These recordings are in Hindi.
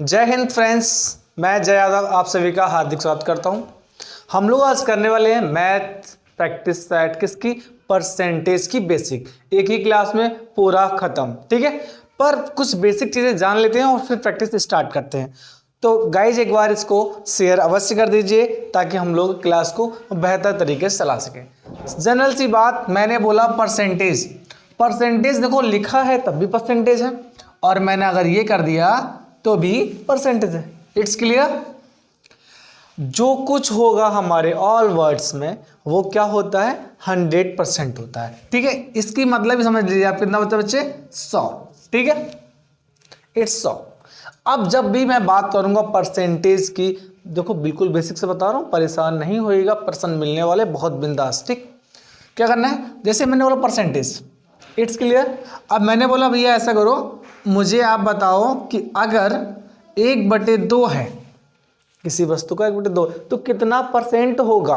जय हिंद फ्रेंड्स, मैं जय यादव आप सभी का हार्दिक स्वागत करता हूं। हम लोग आज करने वाले हैं मैथ प्रैक्टिस सेट किसकी, परसेंटेज की बेसिक। एक ही क्लास में पूरा खत्म, ठीक है। पर कुछ बेसिक चीज़ें जान लेते हैं और फिर प्रैक्टिस स्टार्ट करते हैं। तो गाइज एक बार इसको शेयर अवश्य कर दीजिए ताकि हम लोग क्लास को बेहतर तरीके से चला सकें। जनरल सी बात, मैंने बोला परसेंटेज। परसेंटेज देखो लिखा है तब भी परसेंटेज है, और मैंने अगर ये कर दिया तो भी परसेंटेज है। It's clear. जो कुछ होगा हमारे ऑल वर्ड्स में वो क्या होता है, 100% होता है, ठीक है। इसकी मतलब ही समझ लीजिए आप, कितना बचा बच्चे, 100, ठीक है। इट्स 100। अब जब भी मैं बात करूंगा परसेंटेज की, देखो बिल्कुल बेसिक से बता रहा हूं, परेशान नहीं होइएगा, पर्सन मिलने वाले बहुत बिंदास, ठीक। क्या करना है, जैसे मैंने बोला परसेंटेज, इट्स क्लियर। अब मैंने बोला भैया ऐसा करो, मुझे आप बताओ कि अगर 1/2 है किसी वस्तु का, 1/2 तो कितना परसेंट होगा।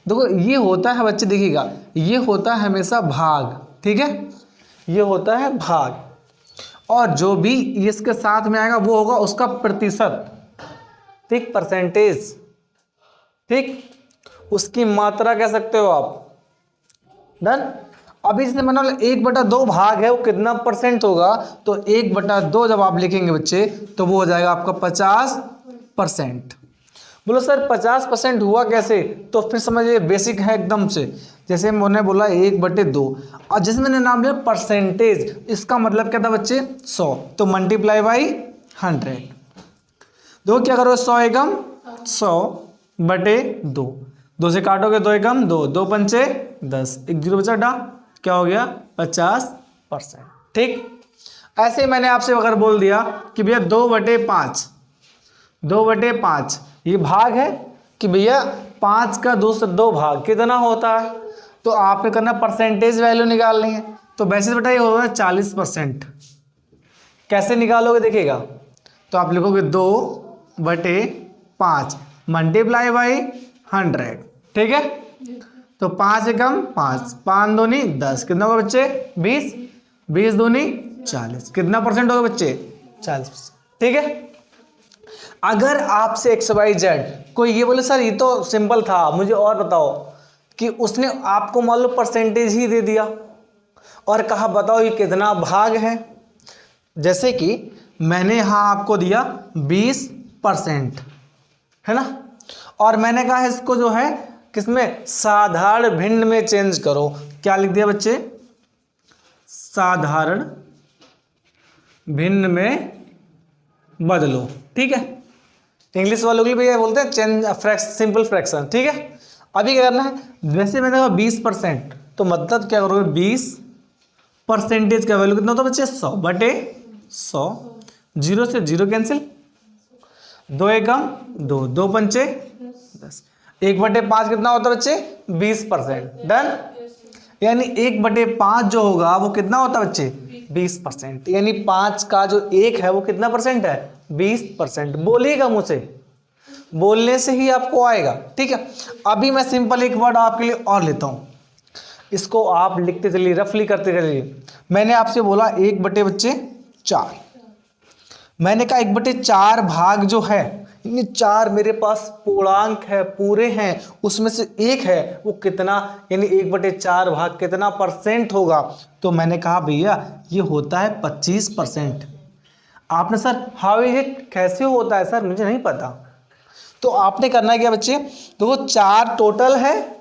देखो ये होता है बच्चे, देखिएगा ये होता है हमेशा भाग, ठीक है, ये होता है भाग, और जो भी इसके साथ में आएगा वो होगा उसका प्रतिशत, ठीक, परसेंटेज, ठीक, उसकी मात्रा कह सकते हो आप। डन। अभी जैसे मैंने 1/2 भाग है, वो कितना परसेंट होगा, तो 1/2 जब आप लिखेंगे बच्चे तो वो हो जाएगा आपका 50%। बोलो सर 50% हुआ कैसे, तो फिर समझिए बेसिक है एकदम से। जैसे मैंने बोला 1/2, और जैसे मैंने नाम लिया परसेंटेज, इसका मतलब क्या था बच्चे, 100, तो मल्टीप्लाई बाई 100। दो क्या करो, 100 एकम 100/2, 2 से काटोगे 2 एकम 2, 2 पंचे 10, 1 0 बचा डा, क्या हो गया 50%, ठीक। ऐसे मैंने आपसे अगर बोल दिया कि भैया 2/5, 2/5 ये भाग है कि भैया 5 का 2 भाग कितना होता है, तो आपने करना परसेंटेज वैल्यू निकालनी है। तो वैसे बेटा ये होगा 40%। कैसे निकालोगे देखिएगा, तो आप लिखोगे 2/5 मल्टीप्लाई बाई 100, ठीक है। तो 5 एकम 5, 5 दूनी 10, कितना होगा बच्चे 20, 20 दूनी 40, कितना परसेंट होगा बच्चे 40%, ठीक है। अगर आपसे XYZ कोई ये बोले सर ये तो सिंपल था, मुझे और बताओ, कि उसने आपको मान लो परसेंटेज ही दे दिया और कहा बताओ ये कितना भाग है। जैसे कि मैंने यहाँ आपको दिया 20%, है ना, और मैंने कहा इसको जो है किसमें, साधारण भिन्न में चेंज करो। क्या लिख दिया बच्चे, साधारण भिन्न में बदलो, ठीक है। इंग्लिश वालों के लिए भैया बोलते हैं चेंज सिंपल फ्रैक्शन, ठीक है। अभी क्या करना है, वैसे मैंने कहा 20%, तो मतलब क्या करोगे 20% का वैल्यू कितना होता है बच्चे, 100/100, 0 से 0 कैंसिल, 2 एकम 2, 2 पंचे 10, 1/5 कितना होता है बच्चे 20%। डन। यानी 1/5 जो होगा वो कितना होता है बच्चे 20%, यानी 5 का जो 1 है वो कितना परसेंट है, 20%। बोलिएगा मुझे से, बोलने से ही आपको आएगा, ठीक है। अभी मैं सिंपल एक वर्ड आपके लिए और लेता हूं, इसको आप लिखते चलिए, रफली करते चलिए। मैंने आपसे बोला 1/4, मैंने कहा 1/4 भाग जो है, यानी 4 मेरे पास पूर्णांक है, पूरे हैं, उसमें से 1 है, वो कितना, यानी 1/4 भाग कितना परसेंट होगा। तो मैंने कहा भैया ये होता है 25%। आपने सर हाउ इज इट, कैसे होता है सर, मुझे नहीं पता। तो आपने करना है क्या बच्चे, तो वो 4 टोटल है,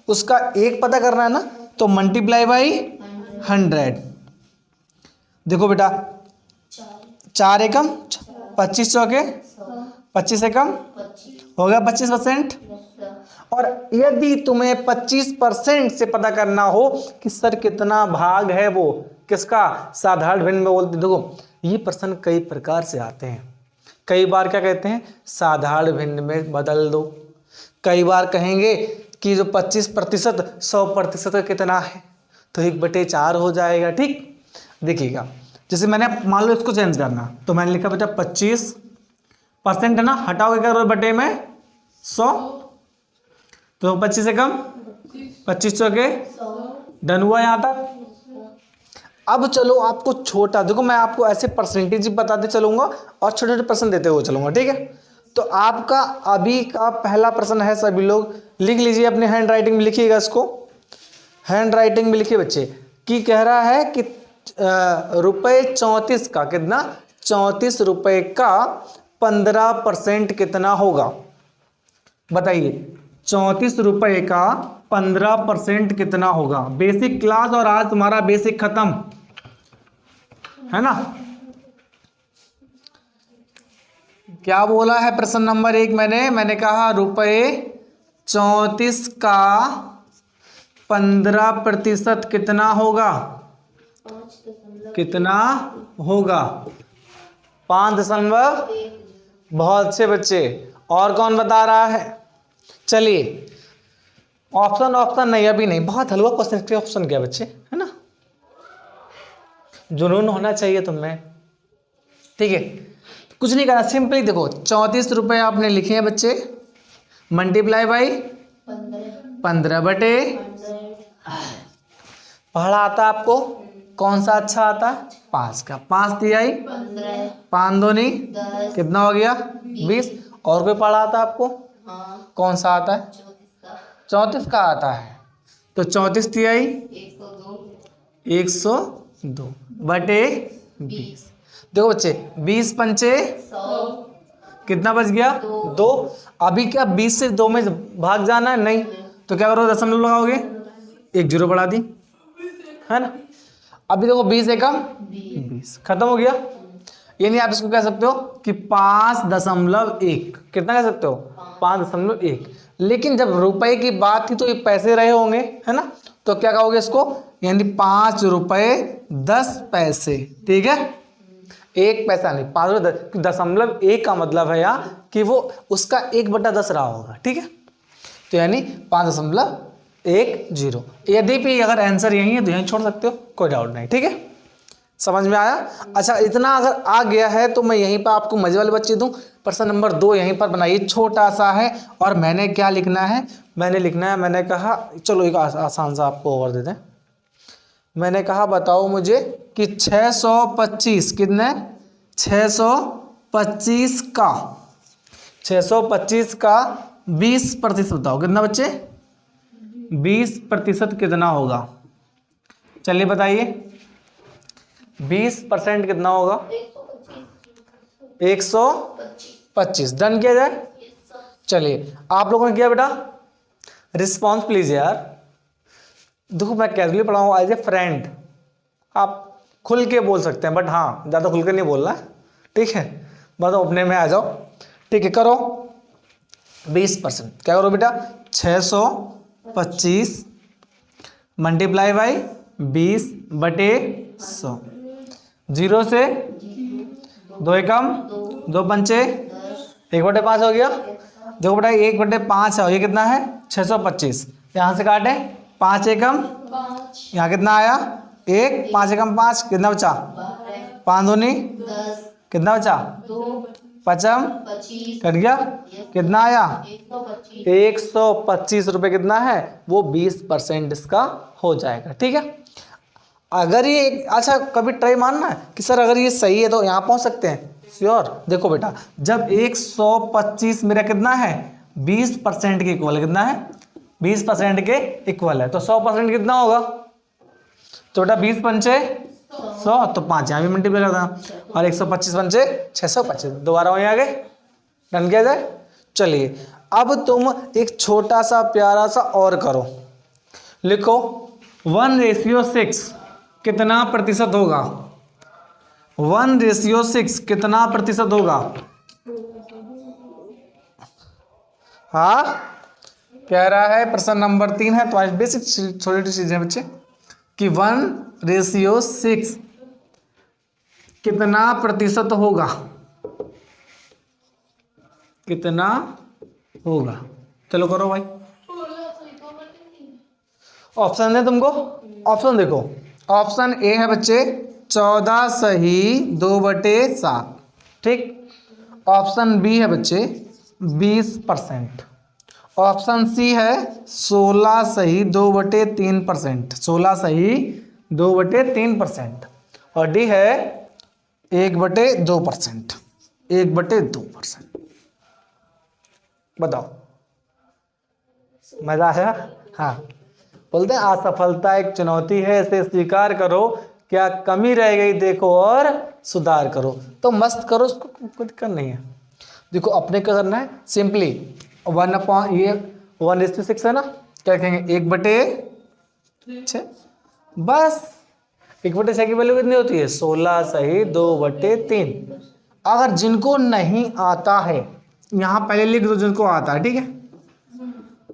उसका 1 पता करना है ना, तो मल्टीप्लाई बाई 100। देखो बेटा 4 एकम 25 चौके 25 एकम हो गया 25%। और यदि तुम्हें 25% से पता करना हो कि सर कितना भाग है, वो किसका, साधारण भिन्न में बोलते। देखो ये प्रश्न कई प्रकार से आते हैं, कई बार क्या कहते हैं साधारण भिन्न में बदल दो, कई बार कहेंगे कि जो 25% 100% का कितना है, तो 1/4 हो जाएगा, ठीक। देखिएगा जैसे मैंने मान लो इसको चेंज करना, तो मैंने लिखा बेटा 25% है ना, हटाओगे क्या बटे में 100, तो 25 से कम 25 चौके, डन हुआ यहाँ तक। अब चलो आपको छोटा, देखो मैं आपको ऐसे परसेंटेज बताते चलूंगा और छोटे छोटे प्रश्न देते हुए चलूंगा, ठीक है। तो आपका अभी का पहला प्रश्न है, सभी लोग लिख लीजिए, अपने हैंड राइटिंग में लिखिएगा इसको, हैंड राइटिंग में लिखिए बच्चे, कि कह रहा है कि रुपये 34 का कितना, 34 रुपये का 15% कितना होगा, बताइए 34 रुपये का 15% कितना होगा। बेसिक क्लास और आज तुम्हारा बेसिक खत्म है ना। क्या बोला है प्रश्न नंबर 1, मैंने कहा रुपये 34 का 15% कितना होगा, कितना होगा, 5 बहुत अच्छे बच्चे। और कौन बता रहा है, चलिए ऑप्शन नहीं, अभी नहीं, बहुत हलवा क्वेश्चन के ऑप्शन क्या बच्चे, है ना, जुनून होना चाहिए तुम्हें, ठीक है। कुछ नहीं करना, सिंपली देखो 34 रुपये आपने लिखे हैं बच्चे, मल्टीप्लाई बाई 15 बटे, पढ़ा आता आपको, कौन सा अच्छा आता है, 5 का, 5 तिहाई 5 दूनी कितना हो गया 20। और कोई पढ़ा आता आपको, कौन सा आता है, 34 का आता है, तो 34 तिहाई 102 बटे 20। देखो बच्चे 20 पंचे 100 कितना बच गया 2। अभी क्या 20 से 2 में भाग जाना है, नहीं, तो क्या करो दशमलव लगाओगे, 1 0 बढ़ा दी, है ना। अभी देखो 20 एकम 20 खत्म हो गया, यानी आप इसको कह सकते हो कि 5.1, कितना कह सकते हो 5.1। लेकिन जब रुपए की बात थी तो ये पैसे रहे होंगे, है ना, तो क्या कहोगे इसको, यानी 5 रुपये 10 पैसे, ठीक है, 1 पैसा नहीं, 5 रुपये 10.1 का मतलब है यहाँ कि वो उसका 1/10 रहा होगा, ठीक है। तो यानी 5.10। यदि भी अगर आंसर यही है तो यहीं छोड़ सकते हो, कोई डाउट नहीं, ठीक है, समझ में आया। अच्छा इतना अगर आ गया है तो मैं यहीं पर आपको मजे वाले बच्चे दूं, प्रश्न नंबर 2 यहीं पर बनाइए, छोटा सा है। और मैंने क्या लिखना है, मैंने कहा चलो एक आसान सा आपको और दे दें। मैंने कहा बताओ मुझे कि 625 कितने, 625 का 20% बताओ कितना बच्चे, 20% कितना होगा, चलिए बताइए 20% कितना होगा, 125। डन किया जाए, चलिए आप लोगों ने किया बेटा, रिस्पॉन्स प्लीज यार। देखो मैं कैजुअली पढ़ाऊँ एज ए फ्रेंड, आप खुल के बोल सकते हैं, बट हाँ ज़्यादा खुल के नहीं बोलना है, ठीक है, बस अपने में आ जाओ, ठीक है। करो 20%, क्या करो बेटा, 625 मल्टीप्लाई बाई 20 बटे 100, 0 से 2 एकम 2 पंचे 1/5 हो गया। देखो बेटा 1/5 है, ये कितना है 625, यहाँ से काटे 5 एकम, यहाँ कितना आया 1, 5 एकम 5 कितना बचा, 5 दूनी कितना बचा 5 कट गया, कितना आया 125 रुपये, कितना है वो 20% इसका हो जाएगा, ठीक है। अगर ये अच्छा कभी ट्राई मानना है कि सर अगर ये सही है तो यहाँ पहुँच सकते हैं, श्योर। देखो बेटा जब 125 मेरा कितना है 20% के इक्वल, कितना है 20% के इक्वल है, तो 100% कितना होगा, तो बेटा 20 पंचे 100, तो 5 यहाँ भी मल्टीप्लाई कर देना, और 125 पंचे 625, दोबारा वहीं आ गए, डन किया जाए। चलिए अब तुम एक छोटा सा प्यारा सा और करो, लिखो 1:6 कितना प्रतिशत होगा, 1:6 कितना प्रतिशत होगा, हाँ कह रहा है प्रश्न नंबर 3 है, तो बेसिक छोटी छोटी चीजें बच्चे कि 1:6 कितना प्रतिशत होगा, कितना होगा, चलो करो भाई। ऑप्शन है तुमको, ऑप्शन देखो, ऑप्शन ए है बच्चे 14 सही 2/7, ठीक। ऑप्शन बी है बच्चे 20%, ऑप्शन सी है 16 सही 2/3%, 16 सही 2/3%, और डी है 1/2%, 1/2%। बताओ, मजा आया? हाँ, बोलते हैं असफलता एक चुनौती है, इसे स्वीकार करो, क्या कमी रह गई देखो और सुधार करो। तो मस्त करो उसको, कोई दिक्कत नहीं है। देखो अपने क्या करना है, सिंपली 1/6 है ना, क्या कहेंगे 1/6, बस 1/6 की वैल्यू कितनी होती है 16 सही 2/3। अगर जिनको नहीं आता है यहाँ पहले लिख दो जिनको आता है, ठीक है।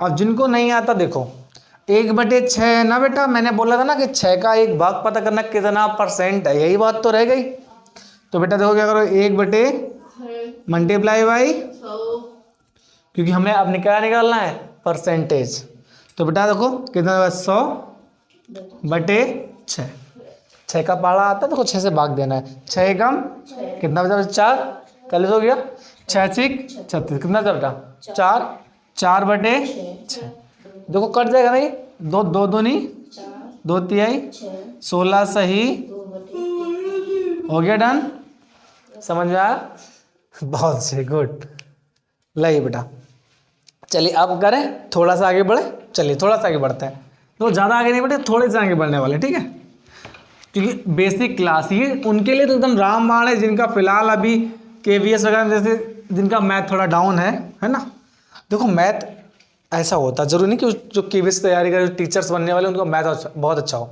अब जिनको नहीं आता देखो 1/6 है ना बेटा, मैंने बोला था ना कि 6 का एक भाग पता करना कितना परसेंट है, यही बात तो रह गई। तो बेटा देखो क्या करो, 1/, मल्टीप्लाई बाई, क्योंकि हमें अब क्या निकालना है परसेंटेज। तो बेटा देखो कितना 100/6, 6 का पहाड़ा आता है देखो 6 से भाग देना है, 6 कम कितना बचा 4, 40 हो गया, 6 6 36 कितना था बेटा 4, 4/6 देखो कट जाएगा नहीं, 2 2 2 नहीं 2 तिहाई 16 सही हो गया, डन, समझ में आया? बहुत सही, गुड। लाइए बेटा, चलिए अब करें थोड़ा सा आगे बढ़े, चलिए थोड़ा सा आगे बढ़ते हैं, तो ज़्यादा आगे नहीं बढ़े, थोड़े से आगे बढ़ने वाले, ठीक है, क्योंकि बेसिक क्लास ये उनके लिए तो एकदम रामबाण है जिनका फिलहाल अभी KVS वगैरह जैसे जिनका मैथ थोड़ा डाउन है ना। देखो मैथ ऐसा होता है, जरूरी नहीं कि जो KVS तैयारी करे, टीचर्स बनने वाले उनको मैथ बहुत अच्छा हो,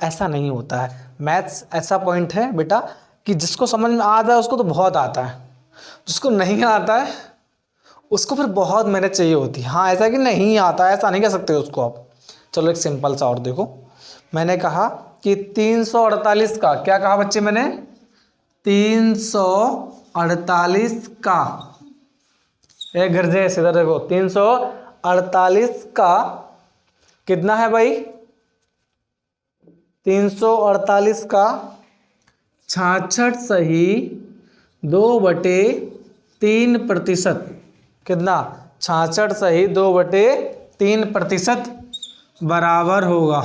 ऐसा नहीं होता है। मैथ्स ऐसा पॉइंट है बेटा कि जिसको समझ में आता है उसको तो बहुत आता है, जिसको नहीं आता है उसको फिर बहुत मेहनत चाहिए होती है। हाँ, ऐसा कि नहीं आता है ऐसा नहीं कह सकते उसको आप। चलो एक सिंपल सा और देखो, मैंने कहा कि 348 का, क्या कहा बच्चे मैंने 348 का, एक गर्जे सीधा देखो 348 का कितना है भाई, 348 का 66 सही 2/3%, कितना 66 सही 2/3% बराबर होगा।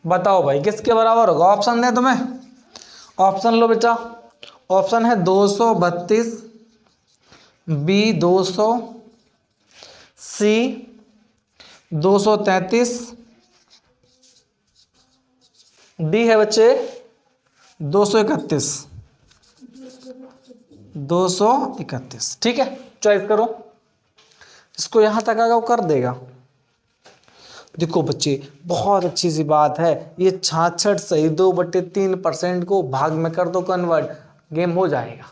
बताओ भाई किसके बराबर होगा, ऑप्शन दे तुम्हें, ऑप्शन लो बेटा। ऑप्शन है 232, बी 200, सी 233, डी है बच्चे 231, 231, ठीक है, चॉइस करो, इसको यहां तक आगा वो कर देगा। देखो बच्चे बहुत अच्छी सी बात है, ये 66 सही 2/3% को भाग में कर दो कन्वर्ट, गेम हो जाएगा।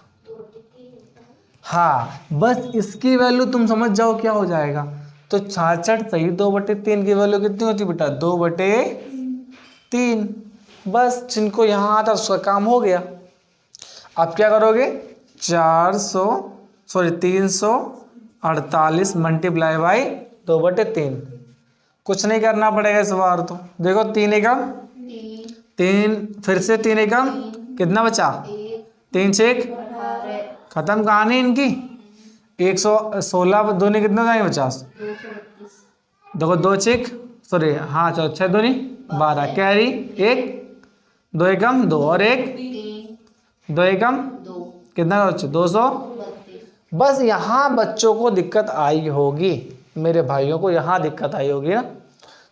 हाँ, बस इसकी वैल्यू तुम समझ जाओ क्या हो जाएगा। तो 66 सही 2/3 की वैल्यू कितनी होती बेटा 2/3, बस जिनको यहाँ आता उसका काम हो गया। अब क्या करोगे 348 मल्टीप्लाई बाई 2/3, कुछ नहीं करना पड़ेगा इस बार तो। देखो 3 एकम 3, फिर से 3 एकम कितना बचा 3 6 खत्म कहानी इनकी, 116 दूनी कितना जाएंगे 50, देखो 2 6 सॉरी हाँ 6 दूनी 12, कैरी 1 2 एकम 2 और 1 2 एकम कितना बच्चे 200। बस यहाँ बच्चों को दिक्कत आई होगी, मेरे भाइयों को यहाँ दिक्कत आई होगी ना।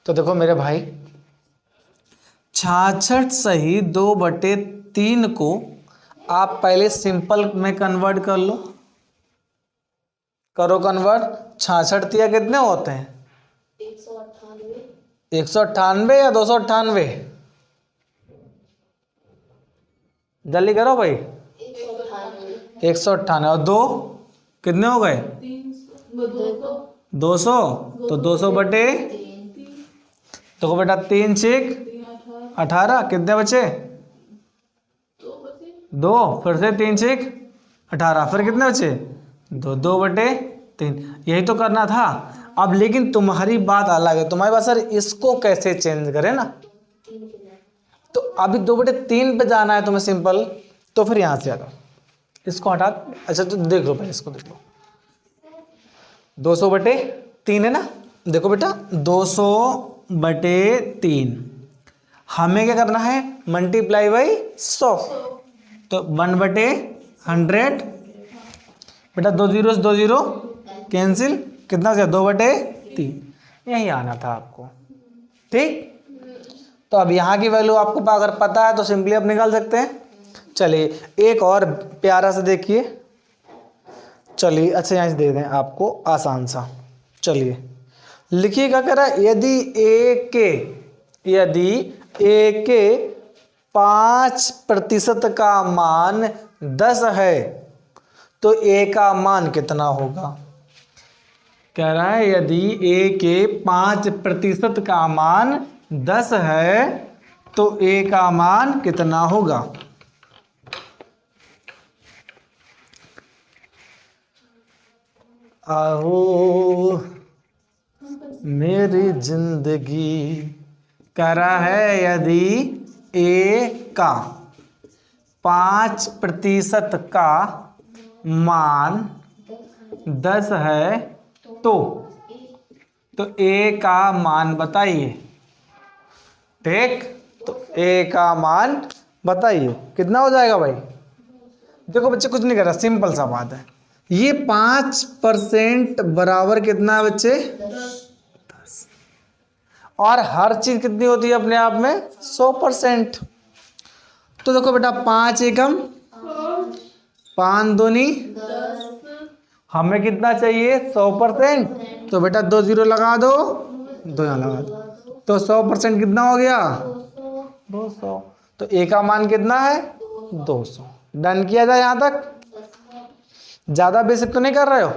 तो देखो मेरे भाई 66 सही 2/3 को आप पहले सिंपल में कन्वर्ट कर लो, करो कन्वर्ट। 66 तिया कितने होते हैं 198 या 298, जल्दी करो भाई 198 और 2 कितने हो गए 200, तो 200/, देखो बेटा 3 6 18 कितने बचे 2, फिर से 3 6 18 फिर कितने बचे 2, 2/3, यही तो करना था। अब लेकिन तुम्हारी बात अलग है, तुम्हारी बात सर इसको कैसे चेंज करें ना, तो अभी 2/3 पे जाना है तुम्हें सिंपल, तो फिर यहाँ से आ जाओ इसको हटा, अच्छा तो देख लो भाई इसको देख लो 200/3 है ना। देखो बेटा 200/3 हमें क्या करना है, मल्टीप्लाई बाई 100, तो 1/100, बेटा 2 जीरो से 2 जीरो कैंसिल, कितना से 2/3, यही आना था आपको। ठीक, तो अब यहाँ की वैल्यू आपको अगर पता है तो सिंपली आप निकाल सकते हैं। चलिए एक और प्यारा सा देखिए, चलिए अच्छा यहाँ से दे दें आपको आसान सा। चलिए लिखिएगा, कह रहा है यदि ए के 5% का मान 10 है तो ए का मान कितना होगा। कह रहा है यदि ए के 5% का मान 10 है तो ए का मान कितना होगा। आओ मेरी जिंदगी, कह रहा है यदि ए का 5% का मान 10 है तो ए का मान बताइए। ठीक, तो ए का मान बताइए कितना हो जाएगा भाई। देखो बच्चे कुछ नहीं कर रहा, सिंपल सा बात है। ये 5% बराबर कितना है बच्चे, 10, और हर चीज कितनी होती है अपने आप में 100%। तो देखो बेटा 5 एकम 5 दूनी 10, हमें कितना चाहिए 100%, तो बेटा 2 जीरो लगा दो, 2 यहाँ लगा दो, तो 100% कितना हो गया 200। तो ए का मान कितना है 200। डन किया जाए यहाँ तक। ज़्यादा बेसिक तो नहीं कर रहे हो,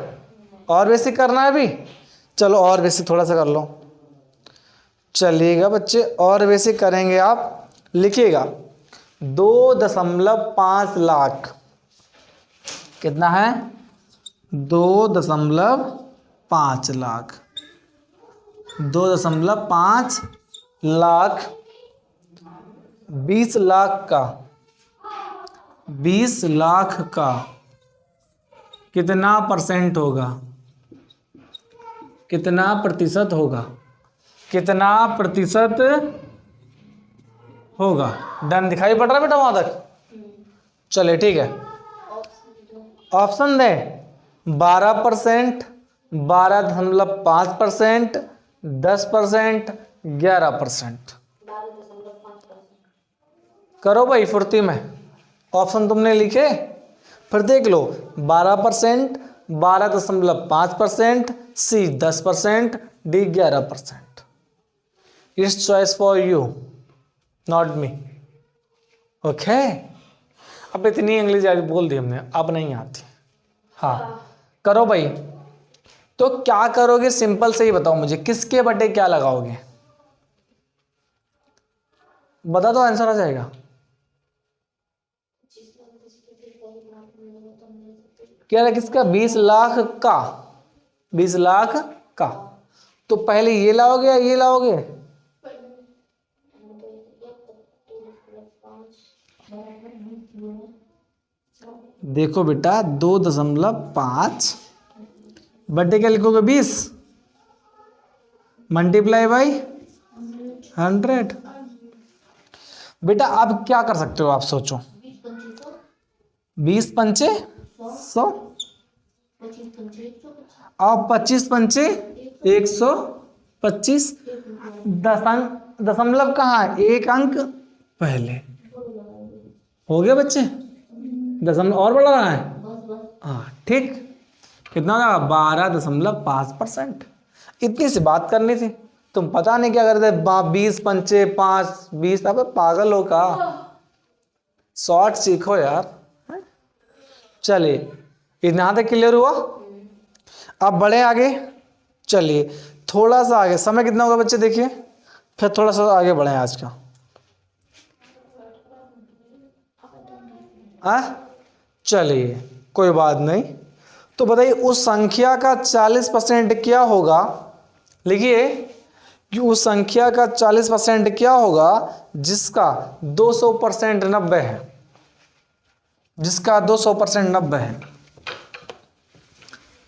और बेसिक करना है अभी, चलो और बेसिक थोड़ा सा कर लो। चलिएगा बच्चे और बेसिक करेंगे आप। लिखिएगा 2.5 लाख कितना है 2.5 लाख, 2.5 लाख 20 लाख का, 20 लाख का कितना परसेंट होगा, कितना प्रतिशत होगा, कितना प्रतिशत होगा। डन दिखाई पड़ रहा है बेटा वहां तक। चले ठीक है, ऑप्शन दें 12%, 12.5%, 10%, 11%। करो भाई फुर्ती में, ऑप्शन तुमने लिखे, फिर देख लो 12%, 12.5%, सी 10%, D 11%। It's choice for you not me. Okay, अब इतनी इंग्लिश आज बोल दी हमने, अब नहीं आती। हाँ करो भाई। तो क्या करोगे, सिंपल से ही बताओ मुझे, किसके बटे क्या लगाओगे, बता दो आंसर आ जाएगा। क्या है किसका 20 लाख का, 20 लाख का, तो पहले ये लाओगे या ये लाओगे। देखो बेटा 2.5 बटे क्या लिखोगे 20 मल्टीप्लाई बाई 100। बेटा अब क्या कर सकते हो आप सोचो, 20 पंचे 100 और 25 पंचे 125। दशमलव कहाँ है, एक अंक पहले। हो गया बच्चे, दशमलव और बढ़ रहा है। हाँ ठीक, कितना होगा 12.5%। इतनी सी बात करनी थी, तुम पता नहीं क्या करते, 20 पंचे 5 20। अब पागल हो का, शॉर्ट सीखो यार। चलिए इतना तक क्लियर हुआ, अब बढ़े आगे। चलिए थोड़ा सा आगे, समय कितना होगा बच्चे देखिए, फिर थोड़ा सा आगे बढ़े आज का। चलिए कोई बात नहीं। तो बताइए उस संख्या का 40% क्या होगा। लिखिए कि उस संख्या का 40% क्या होगा जिसका 200% 90 है, जिसका 200% 90 है।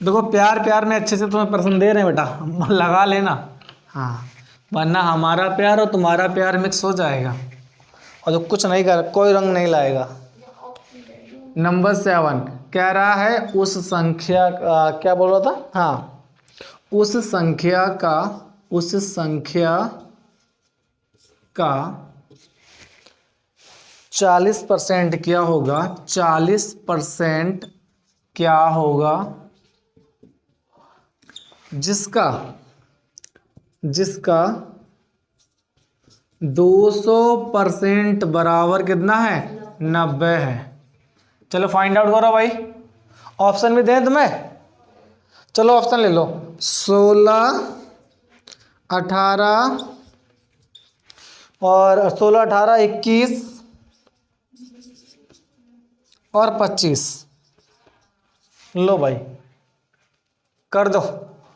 देखो प्यार प्यार में अच्छे से तुम्हें प्रश्न दे रहे हैं बेटा, लगा लेना। हाँ वरना हमारा प्यार और तुम्हारा प्यार मिक्स हो जाएगा और तो कुछ नहीं कर, कोई रंग नहीं लाएगा। नंबर 7 कह रहा है उस संख्या का क्या बोल रहा था, हाँ उस संख्या का 40% क्या होगा, 40% क्या होगा जिसका 200% बराबर कितना है, 90 है। चलो फाइंड आउट करो भाई, ऑप्शन भी दें तुम्हें, चलो ऑप्शन ले लो। 16, 18 और 16, 18, 21 और 25। लो भाई कर दो,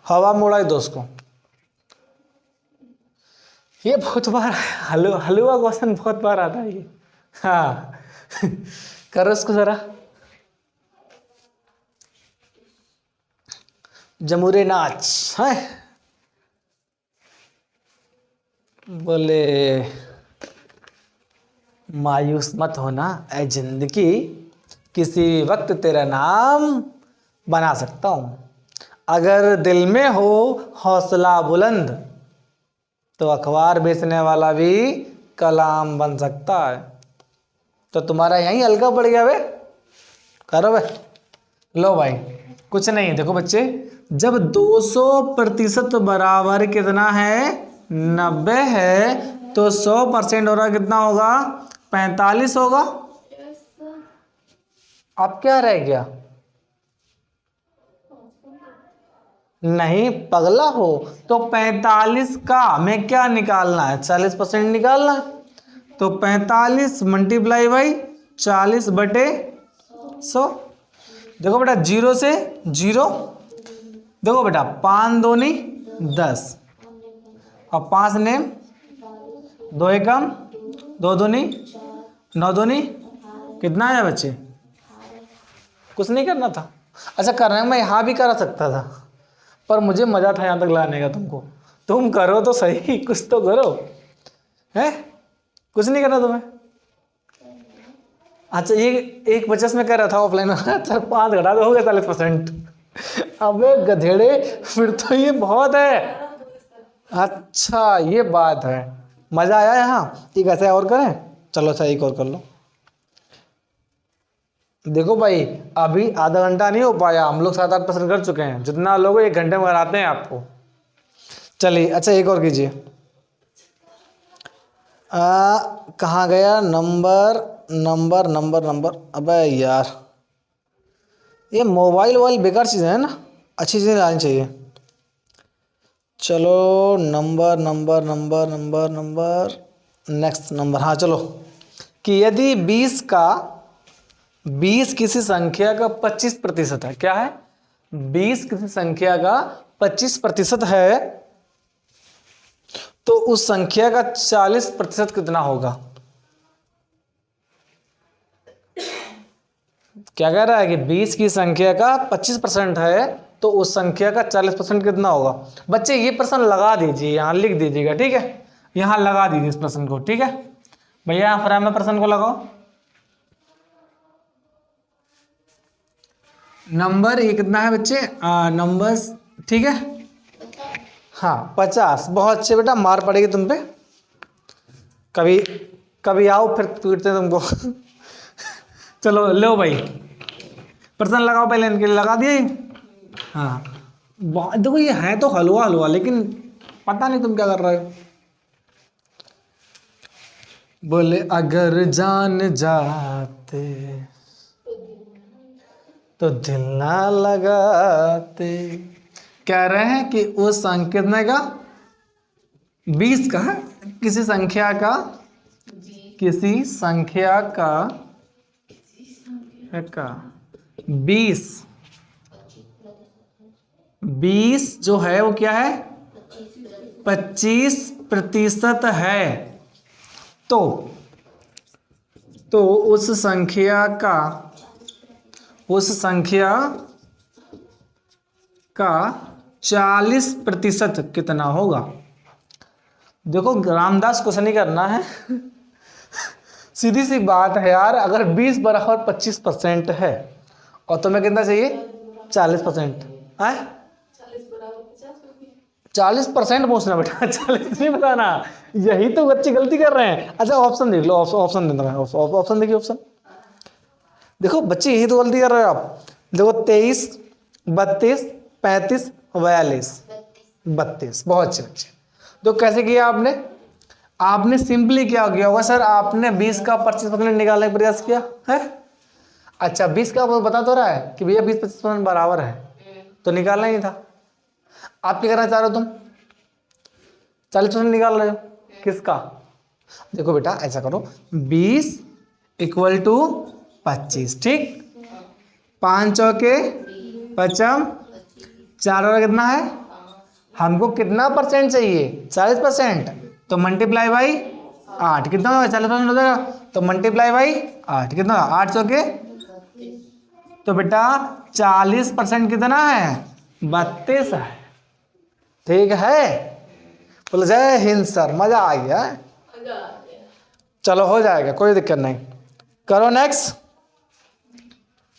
हवा में उड़ाई दो उसको। ये बहुत बार हलवा क्वेश्चन बहुत बार आता है ये। हाँ करो इसको जरा। जमूरे नाच है, बोले मायूस मत होना ऐ जिंदगी, किसी वक्त तेरा नाम बना सकता हूं। अगर दिल में हो हौसला बुलंद तो अखबार बेचने वाला भी कलाम बन सकता है। तो तुम्हारा यहीं हल्का पड़ गया बे, करो बे। लो भाई कुछ नहीं है, देखो बच्चे जब 200% बराबर कितना है, 90 है, तो 100% हो रहा कितना होगा, 45 होगा। अब क्या रह गया, नहीं पगला हो तो 45 का हमें क्या निकालना है, 40% निकालना है। तो 45 मल्टीप्लाई बाई 40/100। देखो बेटा 0 से 0, देखो बेटा 5 दूनी 10 और 5 नेम 2 एकम 2 दूनी 9 दूनी कितना है बच्चे, कुछ नहीं करना था। अच्छा करना मैं यहाँ भी करा सकता था पर मुझे मजा था यहाँ तक लाने का तुमको, तुम करो तो सही, कुछ तो करो है, कुछ नहीं करना तुम्हें। अच्छा ये एक 50 में कह रहा था ऑफलाइन, अच्छा 5 घटा दो हो गया 40%। अबे गधेड़े फिर तो ये बहुत है। अच्छा ये बात है, मजा आया यहाँ। एक ऐसे और करें, चलो अच्छा एक और कर लो। देखो भाई अभी आधा घंटा नहीं हो पाया, हम लोग 7-8% कर चुके हैं, जितना लोग 1 घंटे में कराते हैं आपको। चलिए अच्छा एक और कीजिए। कहाँ गया नंबर, अबे यार ये मोबाइल बेकार चीज़ है ना, अच्छी चीज़ें आनी चाहिए। चलो नंबर नेक्स्ट नंबर, हाँ चलो कि यदि 20 किसी संख्या का 25% है, क्या है 20 किसी संख्या का 25% है तो उस संख्या का 40% कितना होगा। क्या कह रहा है कि 20 की संख्या का 25% है तो उस संख्या का 40% कितना होगा। बच्चे ये प्रश्न लगा दीजिए, यहाँ लिख दीजिएगा, ठीक है, यहाँ लगा दीजिए इस प्रश्न को, ठीक है भैया, यहाँ फ्रेम में प्रश्न को लगाओ। नंबर ये कितना है बच्चे, नंबर्स ठीक है, हाँ 50। बहुत अच्छे बेटा, मार पड़ेगी तुम पे, कभी आओ फिर पीटते तुमको। चलो लो भाई प्रश्न लगाओ, पहले इनके लिए लगा दिए। हाँ देखो ये है तो हलवा लेकिन पता नहीं तुम क्या कर रहे हो। बोले अगर जान जाते तो दिल ना लगाते। कह रहे हैं कि उस कितने का 20 का, किसी संख्या का 20 जो है वो क्या है 25% है, तो उस संख्या का 40% कितना होगा। देखो रामदास क्वेश्चन ही करना है। सीधी सी बात है यार, अगर 20 बराबर 25% है और तुम्हें कितना चाहिए 40% है, 40% पूछना बेटा, 40 नहीं बताना, यही तो बच्चे गलती कर रहे हैं। अच्छा ऑप्शन देख लो, ऑप्शन देता मैं, ऑप्शन देखिए, ऑप्शन देखो बच्चे यही तो गलती कर रहे हो आप। देखो 23, 32, 35, 42, 32, बहुत अच्छे बच्चे। तो कैसे किया आपने? आपने सिंपली क्या किया होगा सर, आपने 20 का 25% निकालने का प्रयास किया है। अच्छा 20 का बता तो रहा है कि भैया 20-25% बराबर है, तो निकालना ही था। आप क्या करना चाह रहे हो तुम? 40% निकाल रहे हो किसका? देखो बेटा ऐसा करो, 20 इक्वल टू 25, ठीक, 5 चौके 55, 4 और कितना है, हमको कितना परसेंट चाहिए 40%, तो मल्टीप्लाई बाई 8, कितना होगा 40% हो जाएगा, तो मल्टीप्लाई बाई 8 कितना, 8 चौके, तो बेटा 40% कितना है 32 है, ठीक है। बोलो जय हिंद सर, मजा आ गया। चलो हो जाएगा, कोई दिक्कत नहीं, करो नेक्स्ट।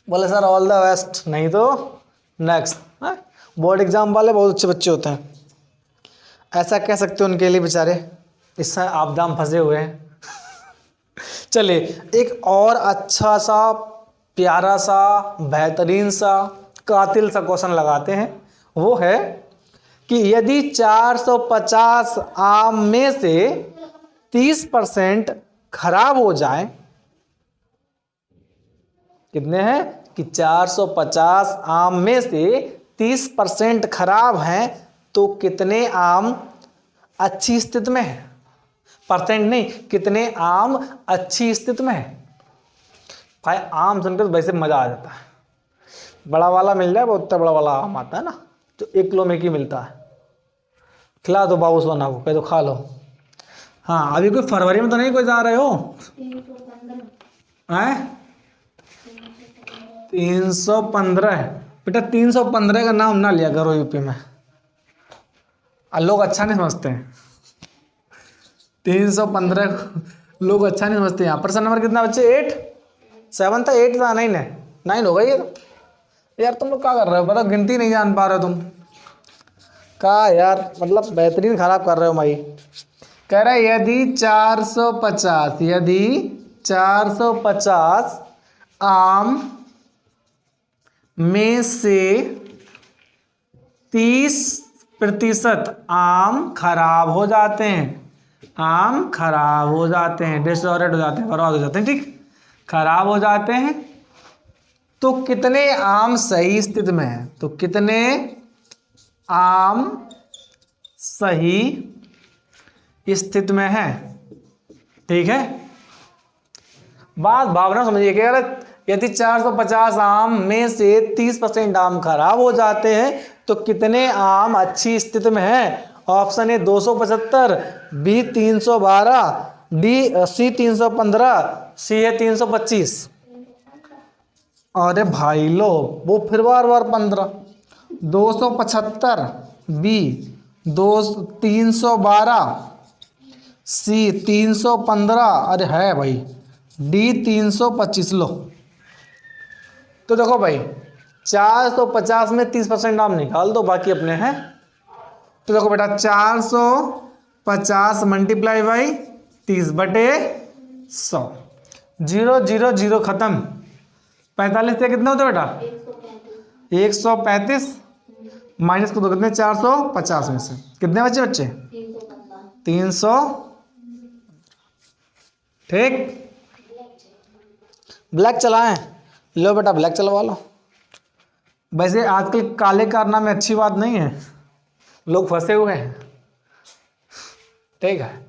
बोले सर ऑल द बेस्ट, नहीं तो नेक्स्ट। बोर्ड एग्जाम वाले बहुत अच्छे बच्चे होते हैं, ऐसा कह सकते हो उनके लिए, बेचारे इससे आपदा में फंसे हुए हैं। चलिए एक और अच्छा सा प्यारा सा बेहतरीन सा कातिल सा क्वेश्चन लगाते हैं। वो है कि यदि 450 आम में से 30% खराब हो जाए, कितने हैं कि 450 आम में से 30% खराब हैं, तो कितने आम अच्छी स्थिति में है? परसेंट नहीं, कितने आम अच्छी स्थिति में है। भाई आम सुनकर तो वैसे मजा आ जाता है, बड़ा वाला मिल जाए, बहुत बड़ा वाला आम आता है ना, जो 1 किलो में की मिलता है, खिला दो बाबू सोना को, कह दो खा लो। हाँ अभी कोई फरवरी में तो नहीं कोई जा रहे हो? 315 है बेटा, 315 का नाम ना लिया करो यूपी में, लोग अच्छा नहीं समझते हैं। 315 लोग अच्छा नहीं समझते। यहाँ प्रश्न नंबर कितना बच्चे? 8, 7 था, 8 था, 9 है, 9 हो गई ये तो। यार तुम लोग क्या कर रहे हो, पता गिनती नहीं जान पा रहे हो तुम, क्या यार मतलब बेहतरीन खराब कर रहे हो भाई। कह रहा है यदि 450 आम में से 30% आम खराब हो जाते हैं, आम खराब हो जाते हैं, डिस्टोरेट हो जाते हैं, बर्बाद हो जाते हैं, ठीक, खराब हो जाते हैं, तो कितने आम सही स्थिति में है? तो कितने आम सही स्थिति में है, ठीक है। बात भावना समझिए कि यदि 450 आम में से 30% आम खराब हो जाते हैं, तो कितने आम अच्छी स्थिति में है? Option A 275, B 312, D C 315, C है 325। अरे भाई लो वो फिर बार 15, 275, बी 312, सी 315, अरे है भाई डी 325। लो तो देखो भाई 450 में 30% नाम निकाल दो, बाकी अपने हैं। तो देखो बेटा 450 मल्टीप्लाई बाई 30/100, 0 0 0 खत्म। 45 से कितना होता है बेटा? 135 माइनस को दो, कितने 450 में से कितने बच्चे 300, ठीक। ब्लैक चलाएं, लो बेटा ब्लैक चलवा लो। वैसे आजकल काले कारनामे अच्छी बात नहीं है, लोग फंसे हुए हैं, ठीक है।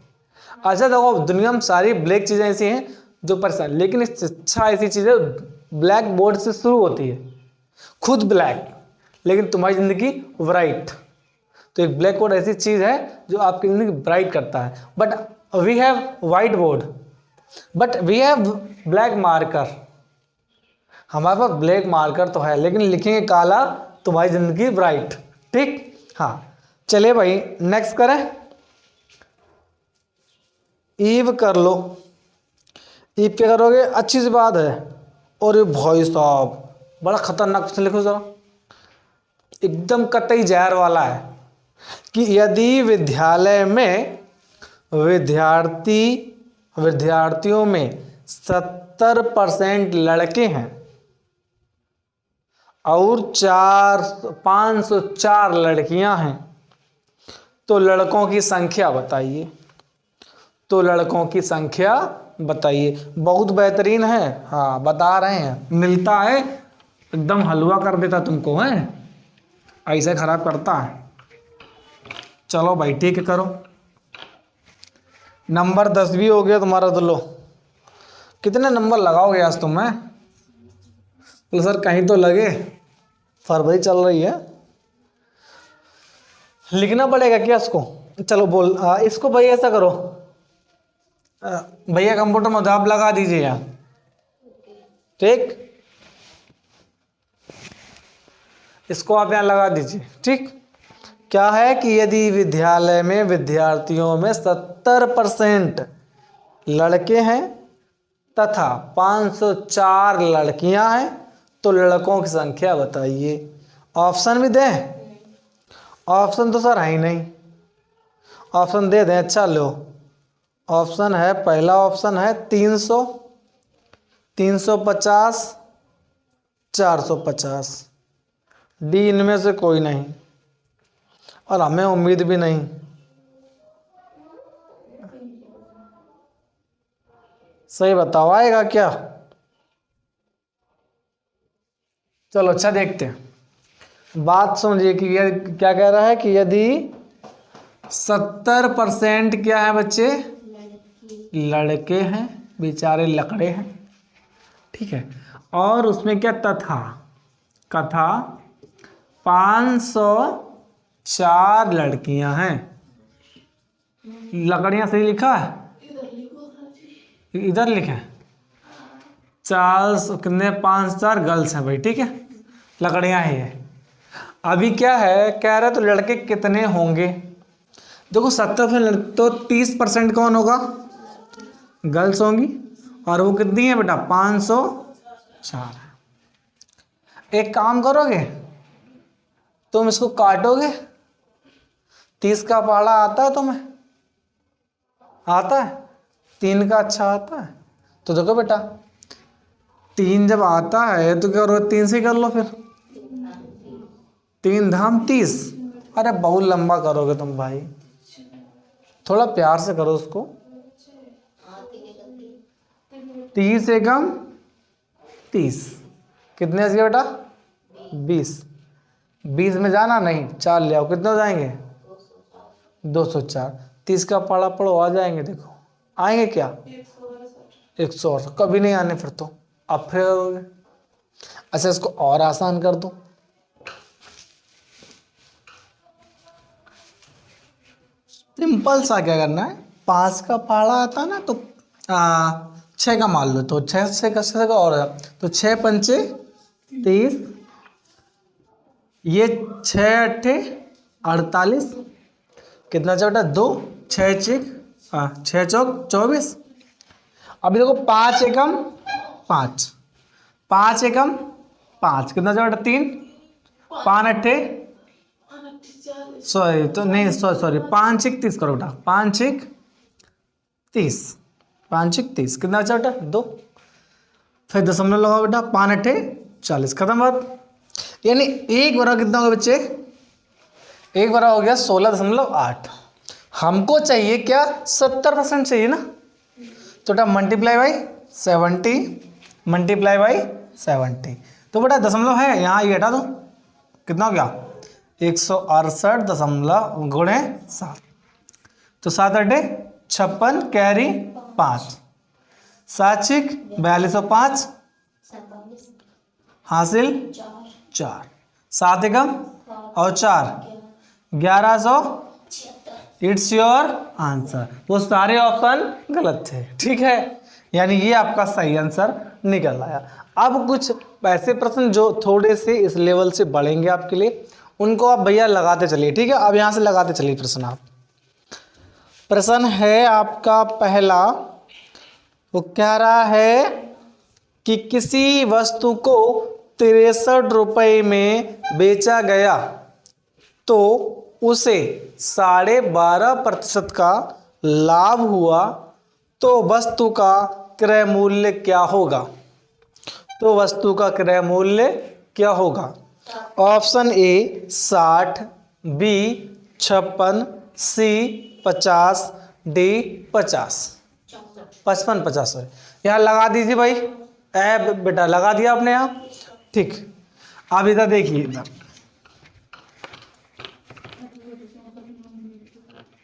अच्छा देखो दुनिया में सारी ब्लैक चीज़ें ऐसी हैं जो परेशान, लेकिन शिक्षा ऐसी चीज़ है ब्लैक बोर्ड से शुरू होती है, खुद ब्लैक लेकिन तुम्हारी ज़िंदगी ब्राइट। तो एक ब्लैक बोर्ड ऐसी चीज़ है जो आपकी ज़िंदगी ब्राइट करता है। But we have white board, but we have black marker. हमारे पास ब्लैक मार्कर तो है लेकिन लिखेंगे काला, तुम्हारी ज़िंदगी ब्राइट, ठीक। हाँ चलिए भाई नेक्स्ट करें। ईव कर लो। ईव क्या करोगे, अच्छी सी बात है। और ये भाई साहब बड़ा खतरनाक क्वेश्चन लिखो जरा, एकदम कतई जहर वाला है कि यदि विद्यालय में विद्यार्थियों में 70% लड़के हैं और 504 लड़कियां हैं तो लड़कों की संख्या बताइए। तो लड़कों की संख्या बताइए। बहुत बेहतरीन है, हाँ बता रहे हैं, मिलता है एकदम हलवा कर देता तुमको, है ऐसे खराब करता है। चलो भाई ठीक है, करो। नंबर 10 भी हो गया तुम्हारा। तो लो, कितने नंबर लगाओगे आज तुम? मैं तो सर कहीं तो लगे, फरवरी चल रही है, लिखना पड़ेगा क्या इसको? चलो बोल इसको भाई ऐसा करो, भैया कंप्यूटर में आप लगा दीजिए यहाँ, ठीक, इसको आप यहाँ लगा दीजिए, ठीक। क्या है कि यदि विद्यालय में विद्यार्थियों में 70% लड़के हैं तथा 504 लड़कियां हैं तो लड़कों की संख्या बताइए। ऑप्शन भी दें? ऑप्शन तो सर है ही नहीं, ऑप्शन दे दें। अच्छा लो, ऑप्शन है, पहला ऑप्शन है 300, 350, 450। डी इनमें से कोई नहीं और हमें उम्मीद भी नहीं। सही बताओ, आएगा क्या? चलो अच्छा देखते हैं, बात समझिए कि ये क्या कह रहा है कि यदि 70% क्या है बच्चे, लड़के हैं, बेचारे लकड़े हैं, ठीक है, और उसमें क्या कथा 504 लड़कियां हैं। लकड़ियां सही लिखा है, इधर लिखे 4 कितने, 5-4 गर्ल्स हैं भाई, ठीक है, लकड़ियां ही है। अभी क्या है, कह रहे तो लड़के कितने होंगे? देखो 70% तो 30% कौन होगा, गर्ल्स होंगी, और वो कितनी है बेटा, 504 है। एक काम करोगे, तुम इसको काटोगे, 30 का पहाड़ा आता है तुम्हें? आता है? 3 का अच्छा आता है? तो देखो बेटा 3 जब आता है तो क्या करो, 3 से कर लो फिर, 3 धाम 30। अरे बहुत लंबा करोगे तुम भाई, थोड़ा प्यार से करो उसको। 30 एकम 30 कितने से बेटा, 20। 20 में जाना नहीं, 4 ले आओ, कितने हो जाएंगे, 204। 30 का पढ़ा पढ़ो, आ जाएंगे, देखो आएंगे क्या, 168। कभी नहीं आने फिर तो, अब फिर करोगे। अच्छा इसको और आसान कर दो, सिंपल सा क्या करना है, 5 का पहाड़ा आता ना तो 6 का मान लो, तो 6 का और है, तो 6 पंचे 30, ये 6 अट्ठे 48, कितना बेटा, 2, 6 चौक 24। अभी देखो 5 एकम 5, 5 एकम 5 कितना बेटा, 3, 5 अट्ठे, सॉरी तो नहीं, सॉरी 5 एक 30 करो बेटा, 5 एक 30, 5 एक 30 कितना अच्छा बेटा, 2। फिर दशमलव लगाओ बेटा, 5 अट्ठे 40, खत्म बात। यानी एक बड़ा कितना होगा बच्चे, एक बड़ा हो गया 16.8। हमको चाहिए क्या, 70% चाहिए ना, तो बेटा मल्टीप्लाई बाई 70, मल्टीप्लाई बाई 70। तो बेटा दशमलव है यहाँ, ये हटा दो, कितना हो गया, 168 गुणे 7, तो 7 अड्डे 56, कैरी 5, 7 छिक 4205, हासिल 4, 7 एकम और 4 1100। It's your answer. वो सारे ऑप्शन गलत थे, ठीक है, यानी ये आपका सही आंसर निकल आया। अब कुछ ऐसे प्रश्न जो थोड़े से इस लेवल से बढ़ेंगे आपके लिए, उनको आप भैया लगाते चलिए, ठीक है। अब यहाँ से लगाते चलिए प्रश्न आप। प्रश्न है आपका पहला, वो कह रहा है कि किसी वस्तु को 63 रुपये में बेचा गया तो उसे 12.5% का लाभ हुआ, तो वस्तु का क्रय मूल्य क्या होगा? तो वस्तु का क्रय मूल्य क्या होगा? Option A 60, B 56, C 50, D 50, 55 50 sorry. यहाँ लगा दीजिए भाई, ऐ बेटा लगा दिया आपने यहाँ, ठीक। अब इधर देखिए, इधर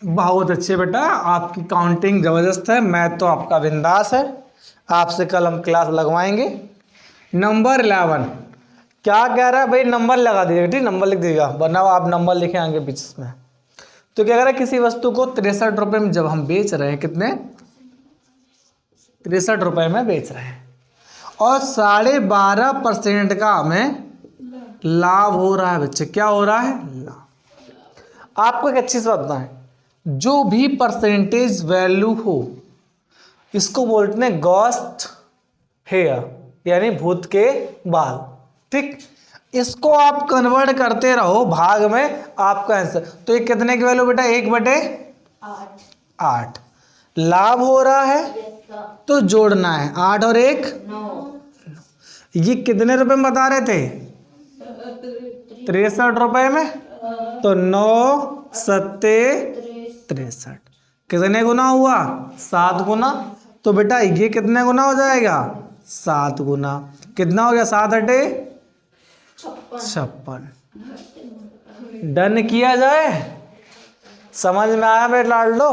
बहुत अच्छे बेटा, आपकी काउंटिंग जबरदस्त है, मैथ तो आपका बिंदास है, आपसे कल हम क्लास लगवाएंगे। नंबर 11 क्या कह रहा है भाई? नंबर लगा दीजिएगा, ठीक, नंबर लिख दीजिएगा, वरना आप नंबर लिखे आगे पीछे में। तो क्या कह रहा है? किसी वस्तु को 63 रुपये में जब हम बेच रहे हैं, कितने? 63 रुपये में बेच रहे हैं, और 12.5% का हमें लाभ हो रहा है बच्चे। क्या हो रहा है? लाभ। आपको एक अच्छी बात बताएं, जो भी परसेंटेज वैल्यू हो, इसको बोलते हैं गॉस्ट हेयर, यानी भूत के बाल, ठीक। इसको आप कन्वर्ट करते रहो भाग में, आपका आंसर। तो ये कितने की वैल्यू बेटा? 1/8। लाभ हो रहा है तो जोड़ना है, 8 और 1 9। ये कितने रुपए में बता रहे थे? 63 रुपए में, तो 9 7 63 कितने गुना हुआ? 7 गुना। तो बेटा ये कितने गुना हो जाएगा? 7 गुना। कितना हो गया? 7 8 56। डन किया जाए? समझ में आया बेटा लाडलो?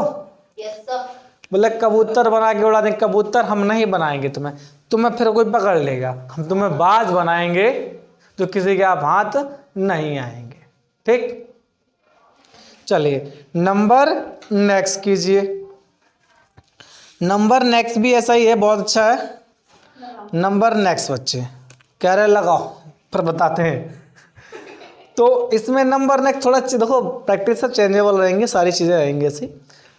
बोले कबूतर बना के उड़ा दें। कबूतर हम नहीं बनाएंगे तुम्हें फिर कोई पकड़ लेगा, हम तुम्हें बाज बनाएंगे तो किसी के आप हाथ नहीं आएंगे, ठीक। चलिए नंबर नेक्स्ट कीजिए। नंबर नेक्स्ट भी ऐसा ही है, बहुत अच्छा है। नंबर नेक्स्ट बच्चे कह रहे लगाओ, फिर बताते हैं। तो इसमें नंबर नेक्स्ट थोड़ा देखो, प्रैक्टिस से चेंजेबल रहेंगे, सारी चीज़ें रहेंगी ऐसी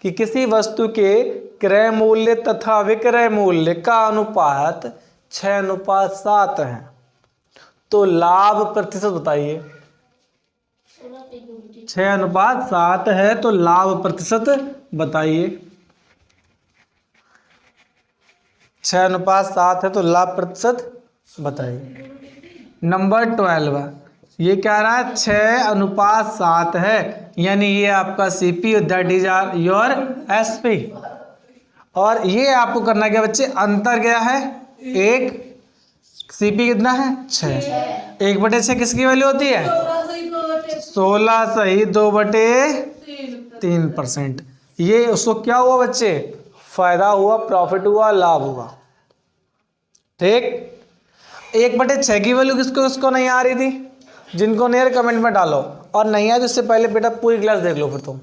कि किसी वस्तु के क्रय मूल्य तथा विक्रय मूल्य का अनुपात 6:7 है, तो लाभ प्रतिशत बताइए। 6:7 है तो लाभ प्रतिशत बताइए। 6:7 है तो लाभ प्रतिशत बताइए। नंबर 12 ये कह रहा है 6:7 है, यानी ये आपका CP, that is your SP। और ये आपको करना क्या बच्चे? अंतर क्या है? 1, CP कितना है? 6। 1/6 किसकी वैल्यू होती है? 16 सही 2/3%। ये उसको क्या हुआ बच्चे? फायदा हुआ, प्रॉफिट हुआ, लाभ हुआ, ठीक। 1/6 की वैल्यू किसको नहीं आ रही थी? जिनको नहीं कमेंट में डालो, और नहीं आया तो इससे पहले बेटा पूरी क्लास देख लो फिर तुम,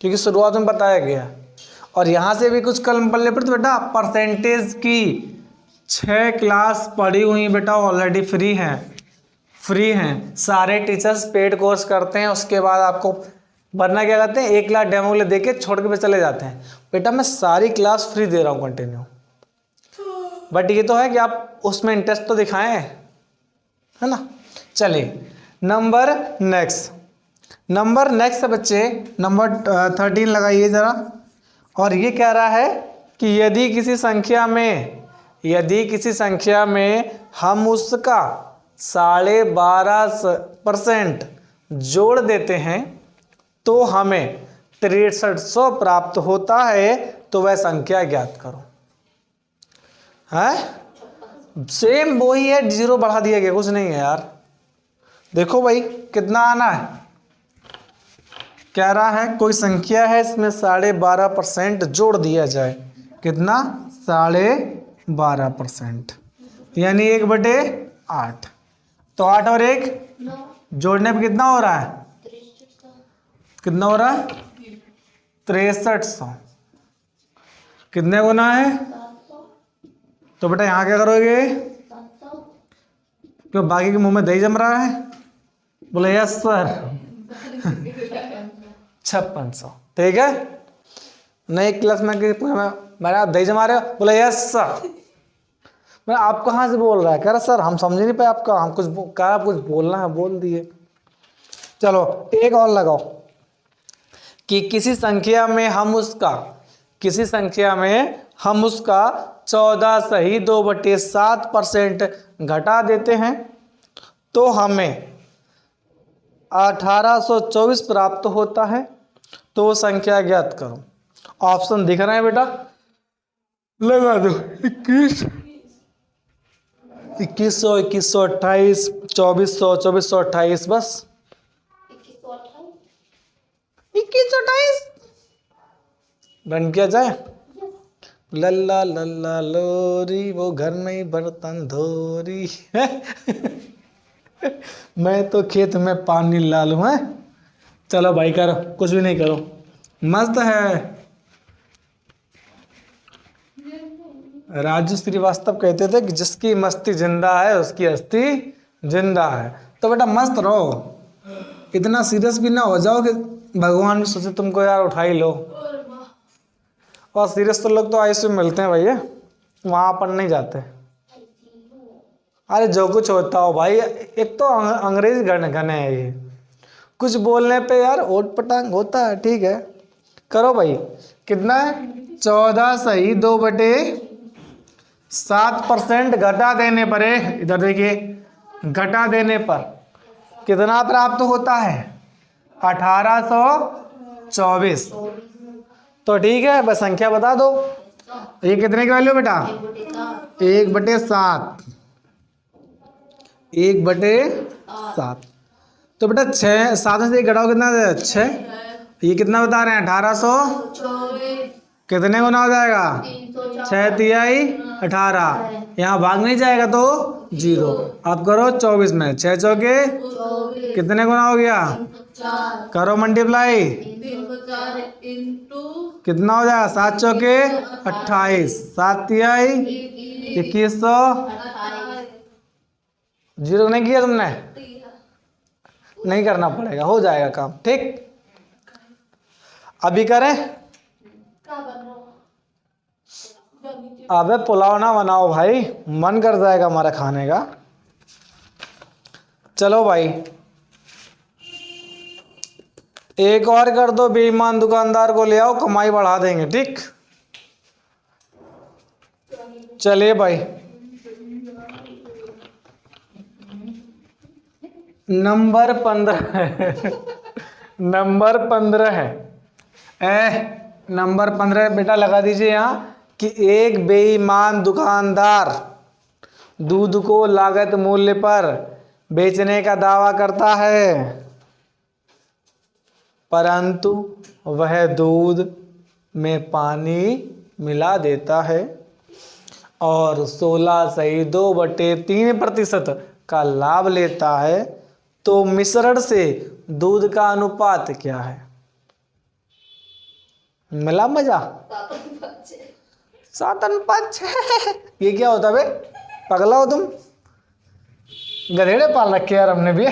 क्योंकि शुरुआत में बताया गया। और यहाँ से भी कुछ कल पढ़ ले फिर, तो बेटा परसेंटेज की 6 क्लास पढ़ी हुई बेटा ऑलरेडी फ्री हैं। सारे टीचर्स पेड कोर्स करते हैं, उसके बाद आपको वरना क्या करते हैं, 1 लाख डेमो के लिए दे के छोड़ के चले जाते हैं। बेटा मैं सारी क्लास फ्री दे रहा हूँ कंटिन्यू, बट ये तो है कि आप उसमें इंटरेस्ट तो दिखाएं, है ना। चलिए नंबर नेक्स्ट है बच्चे, नंबर 13 लगाइए जरा। और ये कह रहा है कि यदि किसी संख्या में हम उसका 12.5% जोड़ देते हैं तो हमें 6300 प्राप्त होता है, तो वह संख्या ज्ञात करो। है सेम वही है, 0 बढ़ा दिया गया, कुछ नहीं है यार। देखो भाई कितना आना है, कह रहा है कोई संख्या है इसमें 12.5% जोड़ दिया जाए। कितना? 12.5%, यानी 1/8। तो 8 और 1 जोड़ने पे कितना हो रहा है? कितना हो रहा है? 6300। कितने गुना है? तो बेटा यहाँ क्या करोगे? क्यों बाकी के मुंह में दही जम रहा है? बोले यस सर। 5600, ठीक है। नई क्लास में मैंने आप दही जमा रहे हो, बोला यस सर। मैं आप कहाँ से बोल रहा है, कह रहा सर हम समझ नहीं पाए आपका, हम कुछ कह आप कुछ बोलना है बोल दिए। चलो एक और लगाओ कि किसी संख्या में हम उसका 14 सही 2/7% घटा देते हैं तो हमें 1824 प्राप्त होता है, तो वो संख्या ज्ञात करो। ऑप्शन दिख रहे हैं बेटा, लगा दो। 2100 2128 2400 2428, बस 2128 रन किया जाए। लल्ला लल्ला लोरी वो घर में बर्तन धोरी मैं तो खेत में पानी लालू है। चलो भाई करो, कुछ भी नहीं करो, मस्त है। राजू श्रीवास्तव कहते थे कि जिसकी मस्ती जिंदा है उसकी अस्थि जिंदा है। तो बेटा मस्त रहो, इतना सीरियस भी ना हो जाओ कि भगवान भी सोचे तुमको यार उठा ही लो। और सीरियस तो लोग तो आईसीयू में मिलते हैं भैया, वहाँ पर नहीं जाते। अरे जो कुछ होता हो भाई, एक तो अंग्रेज घने है ये, कुछ बोलने पे यार ओट पटांग होता है। ठीक है करो भाई, कितना है 14 सही 2/7% घटा देने पर, इधर देखिए, घटा देने पर कितना प्राप्त होता है 1824। तो ठीक है बस संख्या बता दो, ये कितने की वैल्यू बेटा 1/7, 1/7। तो बेटा 6 7 से घटाओ कितना 6, ये कितना बता रहे हैं 1824, कितने गुना हो जाएगा 6 तिहाई 18, यहाँ भाग नहीं जाएगा तो 0। अब करो 24 में 6 चौके कितने गुना हो गया, करो मल्टीप्लाई, कितना हो जाएगा 7 चौके 28, 7 तिहाई 2100, 0 नहीं किया तुमने, नहीं करना पड़ेगा, हो जाएगा काम। ठीक अभी करें, अबे पुलाव ना बनाओ भाई, मन कर जाएगा हमारा खाने का। चलो भाई एक और कर दो, बेईमान दुकानदार को ले आओ, कमाई बढ़ा देंगे। ठीक चलिए भाई, नंबर 15 नंबर 15 है। नंबर 15 बेटा लगा दीजिए यहाँ कि एक बेईमान दुकानदार दूध को लागत मूल्य पर बेचने का दावा करता है, परंतु वह दूध में पानी मिला देता है और 16 सही 2/3% का लाभ लेता है, तो मिश्रण से दूध का अनुपात क्या है। मिला मजा 7:6। ये क्या होता बे, पगला हो तुम, गधेड़े पाल रखे यार हमने भी।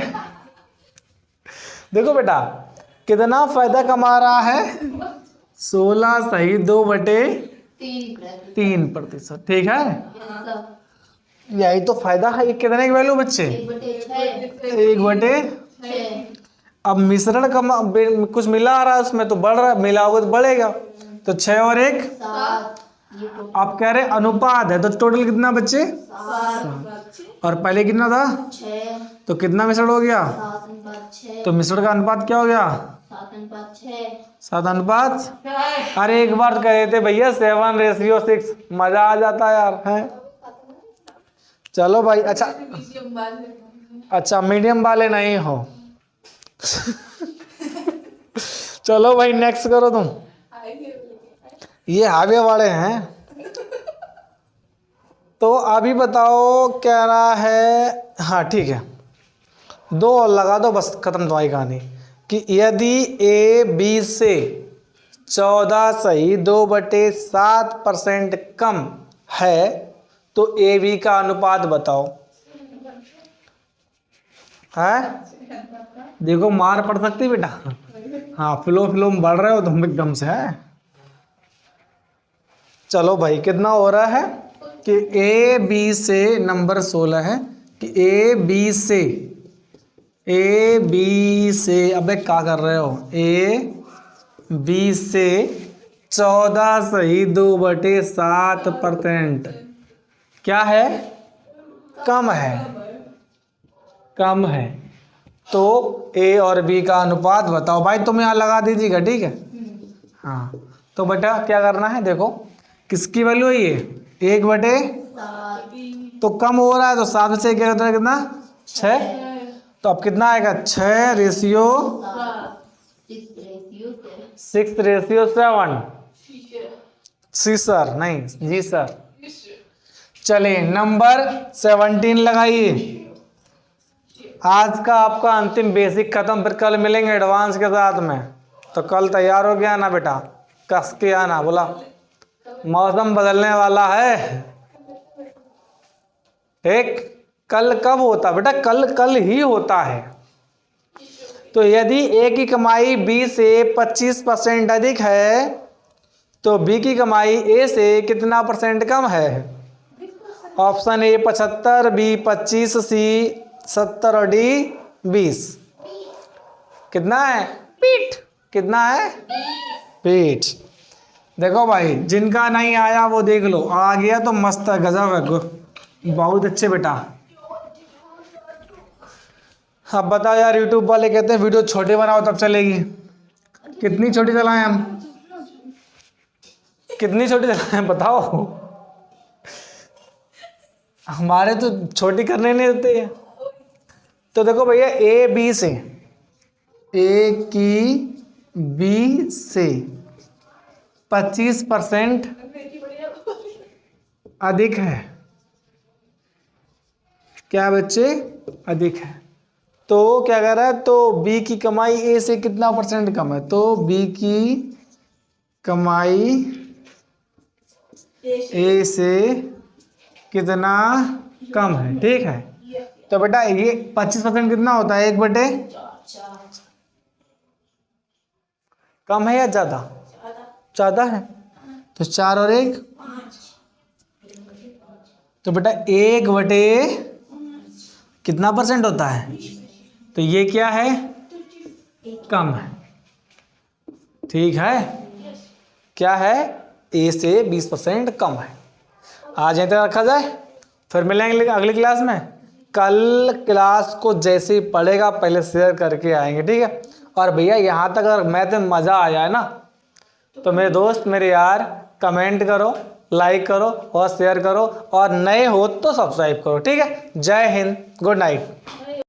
देखो बेटा कितना फायदा कमा रहा है, 16 सही 2/3%। ठीक है यही तो फायदा है। कितने की वैल्यू बच्चे 1/6। अब मिश्रण का कुछ मिला आ रहा है उसमें तो बढ़ रहा है, मिला होगा तो बढ़ेगा, तो 6 और 1 7। आप कह रहे अनुपात है तो टोटल कितना बच्चे 7, और पहले कितना था 6, तो कितना मिश्रण हो गया 7:6। तो मिश्रण का अनुपात क्या हो गया 7:6। अरे एक बार कह रहे थे भैया 7:6, मजा आ जाता यार है। चलो भाई अच्छा मीडियम वाले नहीं हो चलो भाई नेक्स्ट करो तुम, ये हाईवे वाले हैं। तो अभी बताओ कह रहा है, हाँ ठीक है 2 और लगा दो बस, खत्म तुम्हारी कहानी। कि यदि ए बी से 14 सही 2/7% कम है तो ए बी का अनुपात बताओ। है देखो मार पड़ सकती बेटा, हाँ फ्लो में बढ़ रहे हो तुम एकदम से है। चलो भाई कितना हो रहा है कि ए बी से नंबर 16 है कि ए बी से अबे क्या कर रहे हो, ए बी से 14.2/7% क्या है, कम है। तो ए और बी का अनुपात बताओ भाई, तुम यहाँ लगा दीजिएगा, ठीक है। हाँ तो बेटा क्या करना है, देखो किसकी वैल्यू है ये 1/, तो कम हो रहा है तो 7 से क्या होता है, कितना 6, तो अब कितना आएगा 6:7। सी सर, नहीं जी सर। चलिए नंबर 17 लगाइए। आज का आपका अंतिम बेसिक खत्म, फिर कल मिलेंगे एडवांस के साथ में। तो कल तैयार हो गया ना बेटा, कस के आना, बोला मौसम बदलने वाला है, ठीक। कल कब होता बेटा, कल ही होता है। तो यदि ए की कमाई बी से 25% अधिक है तो बी की कमाई ए से कितना परसेंट कम है। ऑप्शन ए 75, बी 25, सी 70 और डी 20। कितना है पीठ, कितना है पीठ। देखो भाई जिनका नहीं आया वो देख लो, आ गया तो मस्त है, गजब है, बहुत अच्छे बेटा। अब बताओ यार, यूट्यूब वाले कहते हैं वीडियो छोटे बनाओ तब चलेगी, कितनी छोटी चलाएं हम, कितनी छोटी चलाएं बताओ। हमारे तो छोटी करने नहीं देते हैं। तो देखो भैया ए बी से, ए की बी से 25% अधिक है, क्या बच्चे, अधिक है। तो क्या कह रहा है, तो बी की कमाई ए से कितना परसेंट कम है, तो बी की कमाई ए से कितना कम है, ठीक है। तो बेटा ये 25% कितना होता है, 1/, कम है या ज्यादा, ज्यादा है, तो 4 और 1, तो बेटा 1/, कितना परसेंट होता है, तो ये क्या है, कम है, ठीक है। क्या है, ए से 20% कम है। आज यहीं तक रखा जाए, फिर मिलेंगे अगली क्लास में। कल क्लास को जैसे ही पढ़ेगा पहले शेयर करके आएंगे, ठीक है। और भैया यहाँ तक अगर मैथ में मज़ा आ जाए ना तो मेरे दोस्त मेरे यार कमेंट करो, लाइक करो और शेयर करो, और नए हो तो सब्सक्राइब करो, ठीक है। जय हिंद, गुड नाइट।